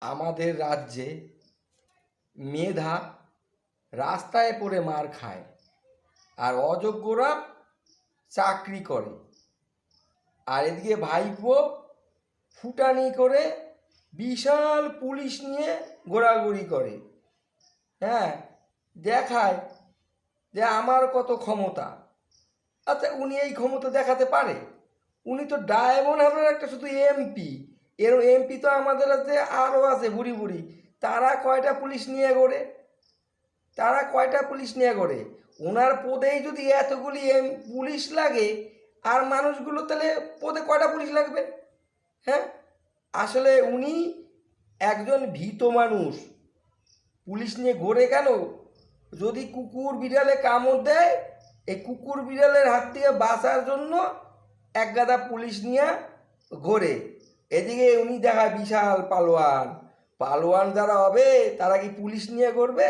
আমাদের রাজ্যে মেধা রাস্তায় পড়ে মার খায় আর অযোগ্যরা চাকরি করে। আর এদিকে ভাইপো ফুটানি করে বিশাল পুলিশ নিয়ে ঘোরাঘুরি করে। হ্যাঁ, দেখায় যে আমার কত ক্ষমতা। আচ্ছা, উনি এই ক্ষমতা দেখাতে পারে? উনি তো ডায়মন্ড হারবারের একটা শুধু এমপি। এর এমপি তো আমাদের আছে, আরও আছে বুড়ি বুড়ি। তারা কয়টা পুলিশ নিয়ে ঘোরে? ওনার পদেই যদি এতগুলি পুলিশ লাগে, আর মানুষগুলো তাহলে পদে কয়টা পুলিশ লাগবে? হ্যাঁ, আসলে উনি একজন ভীত মানুষ। পুলিশ নিয়ে ঘোরে কেন? যদি কুকুর বিড়ালে কামড় দেয়, এই কুকুর বিড়ালের হাত থেকে বাঁচার জন্য এক গাদা পুলিশ নিয়ে ঘোরে। এদিকে উনি দেখায় বিশাল পালোয়ান। পালোয়ান যারা হবে তারা কি পুলিশ নিয়ে ঘুরবে?